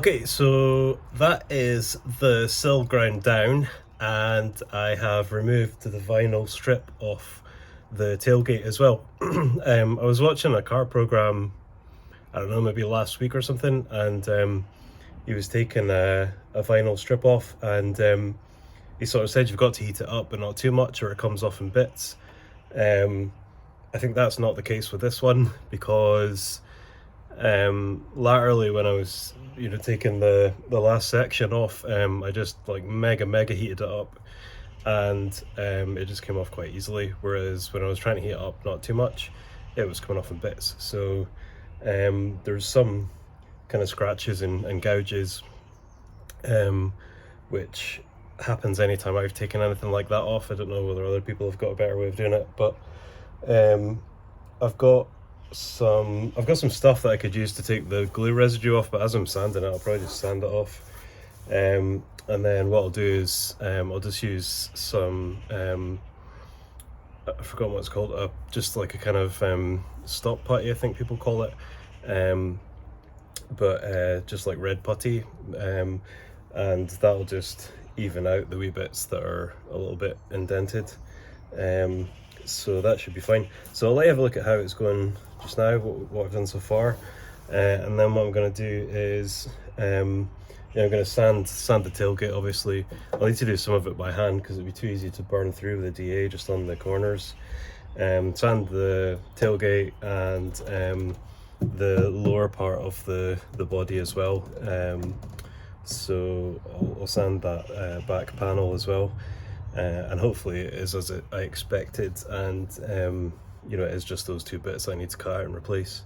Okay, so that is the sill ground down, and I have removed the vinyl strip off the tailgate as well. I was watching a car program, I don't know, maybe last week or something, and he was taking a vinyl strip off, and he sort of said you've got to heat it up, but not too much, or it comes off in bits. I think that's not the case with this one, because laterally when I was taking the last section off, I just like mega heated it up, and it just came off quite easily, whereas when I was trying to heat it up not too much, it was coming off in bits. So there's some kind of scratches and gouges, which happens anytime I've taken anything like that off. I don't know whether other people have got a better way of doing it, but I've got some stuff that I could use to take the glue residue off, but as I'm sanding it, I'll probably just sand it off. And then what I'll do is I'll just use some I forgot what it's called, just like a kind of stop putty, I think people call it, but just like red putty, and that'll just even out the wee bits that are a little bit indented. So that should be fine. So I'll let you have a look at how it's going just now, what I've done so far, and then what I'm going to do is I'm going to sand the tailgate. Obviously I'll need to do some of it by hand because it'd be too easy to burn through with the DA just on the corners. Sand the tailgate and the lower part of the body as well. So I'll sand that back panel as well, and hopefully it is as I expected, and it is just those two bits I need to cut out and replace.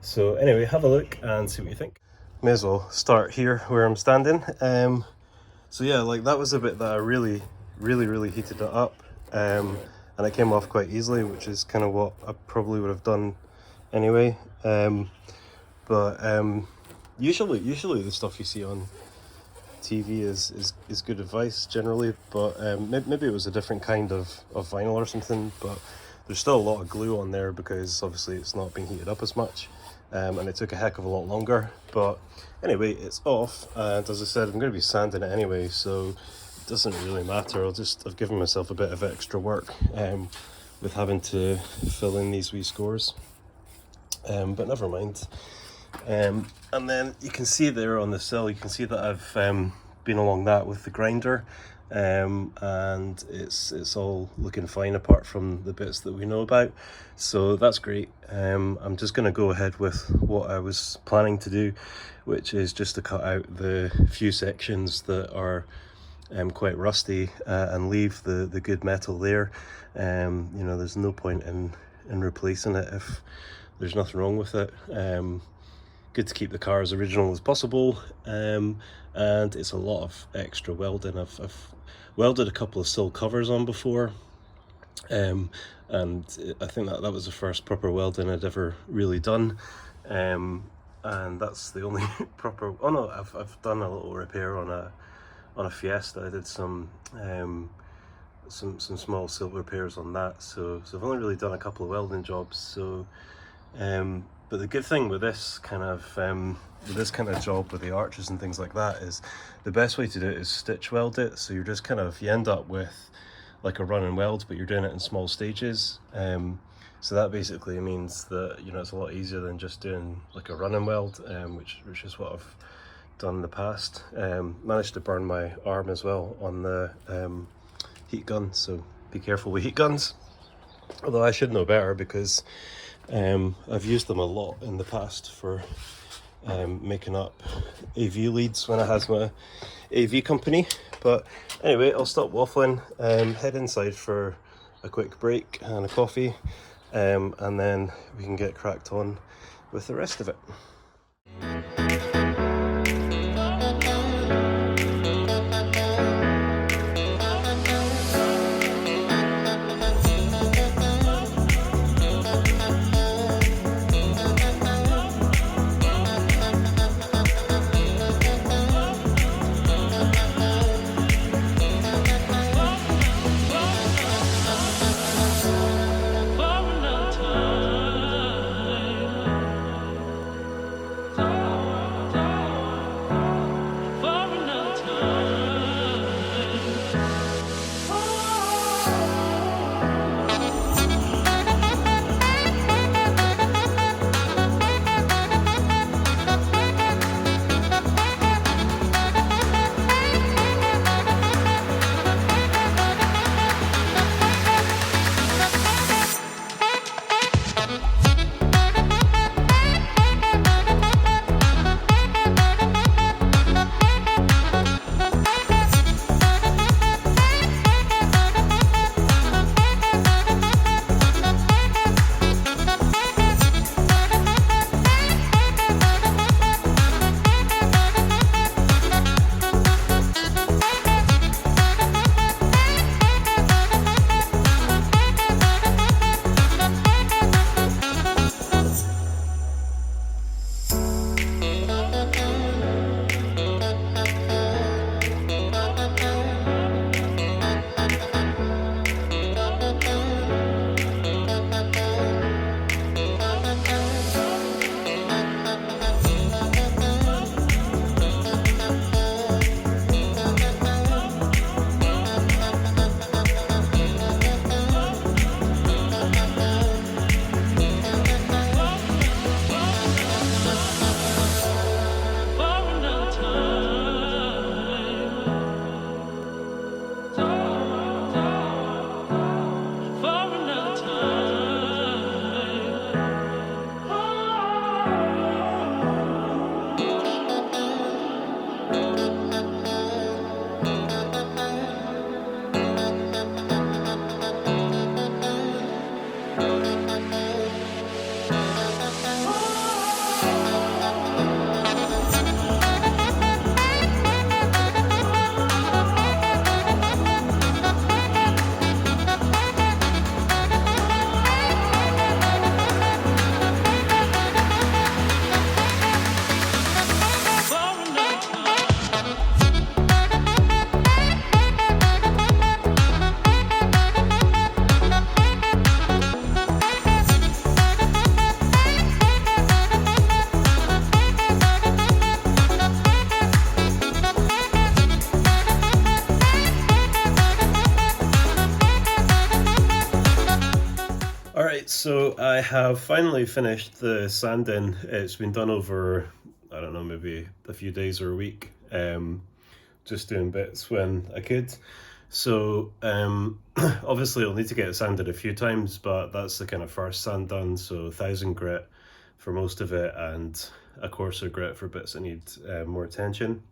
So anyway, have a look and see what you think. May as well start here where I'm standing. So yeah, like that was a bit that I really heated it up, and it came off quite easily, which is kind of what I probably would have done anyway. But usually the stuff you see on TV is good advice generally, but maybe it was a different kind of vinyl or something, but there's still a lot of glue on there because obviously it's not being heated up as much, and it took a heck of a lot longer. But anyway, it's off, and as I said, I'm going to be sanding it anyway, so it doesn't really matter. I've given myself a bit of extra work with having to fill in these wee scores, but never mind. And then you can see there on the sill, you can see that I've been along that with the grinder, and it's all looking fine apart from the bits that we know about, so that's great. I'm just going to go ahead with what I was planning to do, which is just to cut out the few sections that are quite rusty, and leave the good metal there. There's no point in replacing it if there's nothing wrong with it. Good to keep the car as original as possible, and it's a lot of extra welding. I've welded a couple of sill covers on before, and I think that was the first proper welding I'd ever really done, and that's the only proper. Oh no, I've done a little repair on a Fiesta. I did some small sill repairs on that, so I've only really done a couple of welding jobs. So but the good thing with this kind of job with the arches and things like that is the best way to do it is stitch weld it. So you're just you end up with like a run and weld, but you're doing it in small stages. So that basically means that it's a lot easier than just doing like a run and weld, which is what I've done in the past. Managed to burn my arm as well on the heat gun, so be careful with heat guns. Although I should know better because I've used them a lot in the past for making up AV leads when I had my AV company. But anyway, I'll stop waffling, head inside for a quick break and a coffee, and then we can get cracked on with the rest of it. So I have finally finished the sanding. It's been done over, I don't know, maybe a few days or a week. Just doing bits when I could. So obviously I'll need to get it sanded a few times, but that's the kind of first sand done. So 1000 grit for most of it, and a coarser grit for bits that need more attention.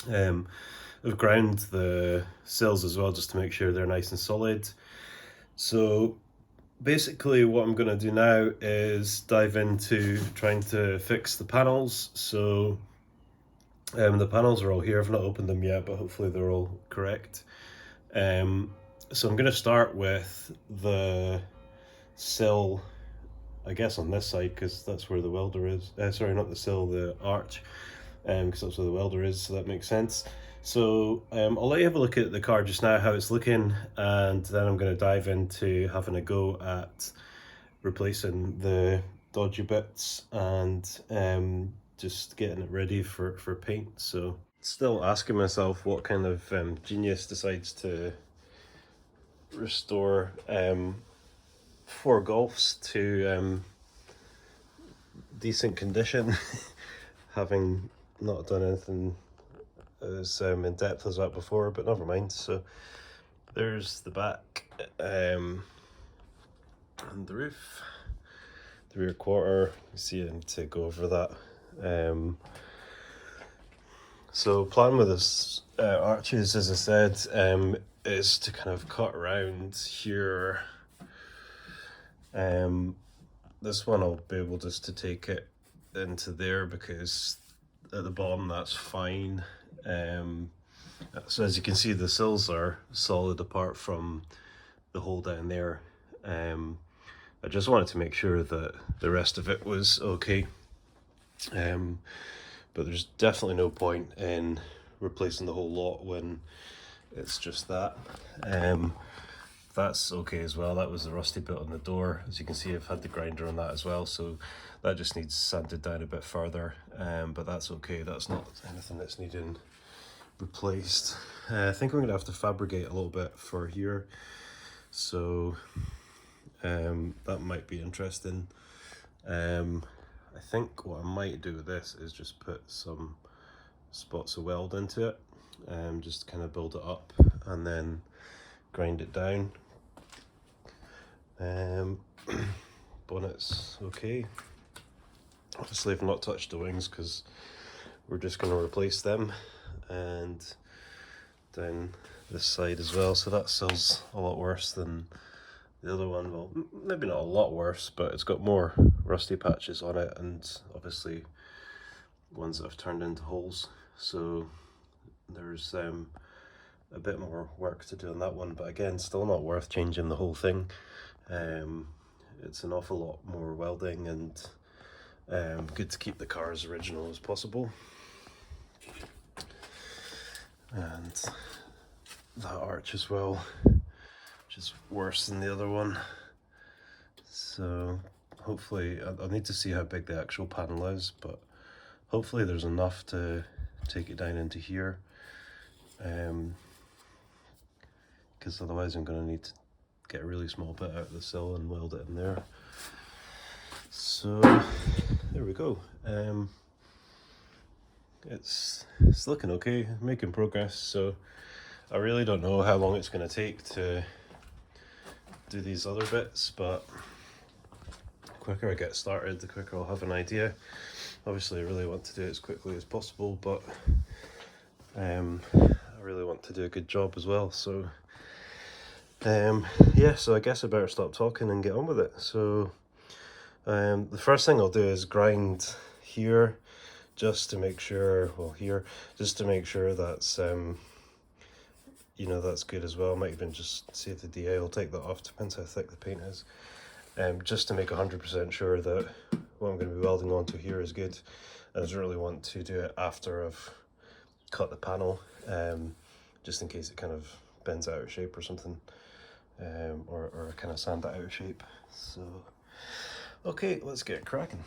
I've ground the sills as well just to make sure they're nice and solid. So basically what I'm going to do now is dive into trying to fix the panels. So the panels are all here. I've not opened them yet, but hopefully they're all correct. So I'm going to start with the sill, I guess on this side, because that's where the welder is. Sorry, not the sill, the arch, because that's where the welder is, so that makes sense. So I'll let you have a look at the car just now, how it's looking, and then I'm going to dive into having a go at replacing the dodgy bits and just getting it ready for paint. So still asking myself what kind of genius decides to restore 4 Golfs to decent condition having not done anything as in depth as that before, but never mind. So there's the back and the roof, the rear quarter. You see, I need to go over that. So plan with this arches, as I said, is to kind of cut around here. This one I'll be able just to take it into there, because at the bottom that's fine. So as you can see, the sills are solid apart from the hole down there. I just wanted to make sure that the rest of it was okay. But there's definitely no point in replacing the whole lot when it's just that. That's okay as well. That was the rusty bit on the door. As you can see, I've had the grinder on that as well, so that just needs sanded down a bit further, but that's okay. That's not anything that's needing replaced. I think I'm going to have to fabricate a little bit for here, so that might be interesting. I think what I might do with this is just put some spots of weld into it, just kind of build it up and then grind it down. Bonnet's okay. Obviously I've not touched the wings because we're just going to replace them, and down this side as well. So that sills a lot worse than the other one. Well, maybe not a lot worse, but it's got more rusty patches on it, and obviously ones that have turned into holes. So there's a bit more work to do on that one, but again, still not worth changing the whole thing. It's an awful lot more welding, and good to keep the car as original as possible. And that arch as well, which is worse than the other one. So hopefully, I'll need to see how big the actual panel is, but hopefully there's enough to take it down into here, because otherwise I'm going to need to get a really small bit out of the sill and weld it in there. So there we go. It's looking okay, making progress. So I really don't know how long it's going to take to do these other bits, but the quicker I get started, the quicker I'll have an idea. Obviously I really want to do it as quickly as possible, but I really want to do a good job as well. So yeah, so I guess I better stop talking and get on with it. So the first thing I'll do is grind here, just to make sure, well here, just to make sure that's you know, that's good as well. I might even just see the DA, I'll take that off, depends how thick the paint is, just to make 100% sure that what I'm going to be welding onto here is good. And I just really want to do it after I've cut the panel, just in case it kind of bends out of shape or something, or kind of sand it out of shape. So okay, let's get cracking.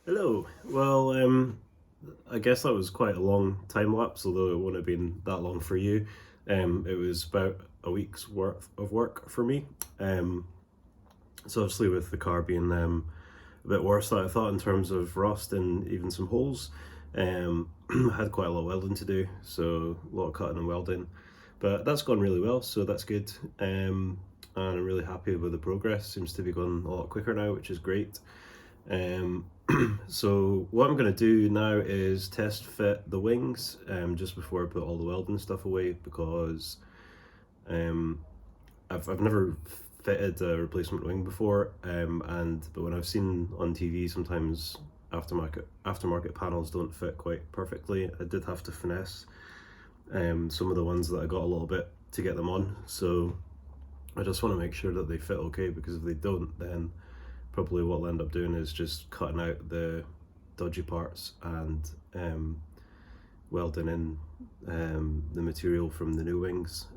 Hello. Well, I guess that was quite a long time lapse, although it wouldn't have been that long for you. It was about a week's worth of work for me. So obviously with the car being a bit worse than I thought in terms of rust and even some holes, I had quite a lot of welding to do, so a lot of cutting and welding. But that's gone really well, so that's good. And I'm really happy with the progress. Seems to be going a lot quicker now, which is great. So what I'm going to do now is test fit the wings just before I put all the welding stuff away, because I've never fitted a replacement wing before, but when I've seen on TV sometimes aftermarket panels don't fit quite perfectly. I did have to finesse some of the ones that I got a little bit to get them on, so I just want to make sure that they fit okay, because if they don't, then probably what I'll end up doing is just cutting out the dodgy parts and welding in the material from the new wings.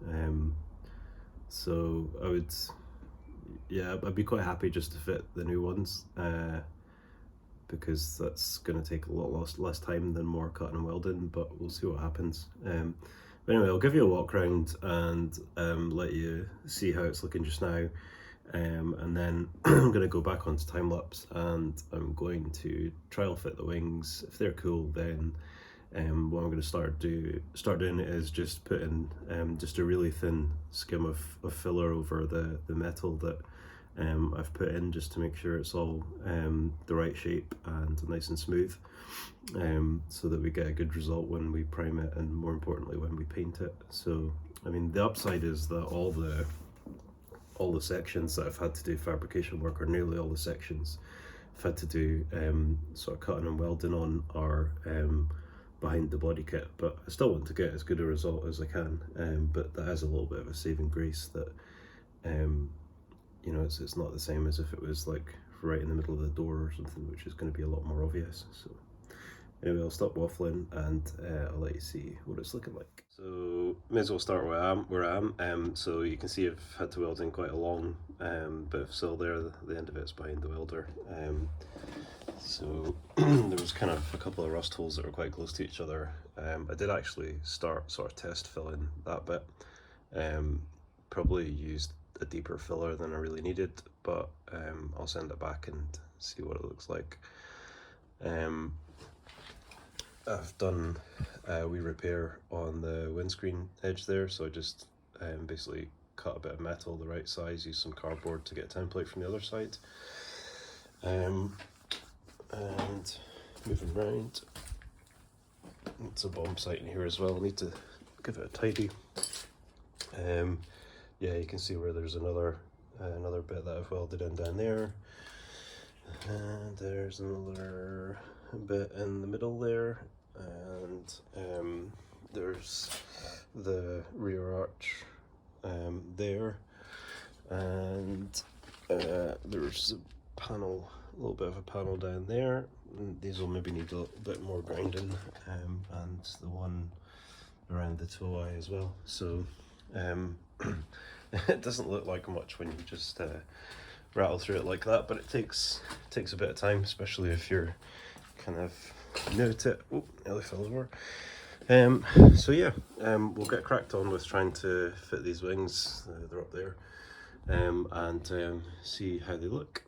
So I'd be quite happy just to fit the new ones, because that's going to take a lot less time than more cutting and welding, but we'll see what happens. But anyway, I'll give you a walk around and let you see how it's looking just now. And then I'm going to go back onto time lapse and I'm going to trial fit the wings. If they're cool, then what I'm going to start doing is just putting just a really thin skim of filler over the metal that I've put in, just to make sure it's all the right shape and nice and smooth, so that we get a good result when we prime it, and more importantly when we paint it. So I mean, the upside is that all the sections that I've had to do fabrication work, or nearly all the sections I've had to do sort of cutting and welding on, are behind the body kit, but I still want to get as good a result as I can, but that is a little bit of a saving grace that You know, it's not the same as if it was like right in the middle of the door or something, which is going to be a lot more obvious. So anyway, I'll stop waffling and I'll let you see what it's looking like. So may as well start where I am. So you can see I've had to weld in quite a long bit of sill there. The end of it's behind the welder. So there was kind of a couple of rust holes that were quite close to each other. I did actually start sort of test filling that bit. Probably used a deeper filler than I really needed, but I'll send it back and see what it looks like. I've done a wee repair on the windscreen edge there, so I just basically cut a bit of metal the right size, used some cardboard to get a template from the other side. And moving around, it's a bomb site in here as well. I need to give it a tidy. Yeah, you can see where there's another bit that I've welded in down there, and there's another bit in the middle there, and there's the rear arch there, and there's a panel, a little bit of a panel down there. And these will maybe need a little bit more grinding, and the one around the toe eye as well. So it doesn't look like much when you just rattle through it like that, but it takes a bit of time, especially if you're kind of new to it. Oh, nearly fell over. So yeah, we'll get cracked on with trying to fit these wings. They're up there, and see how they look.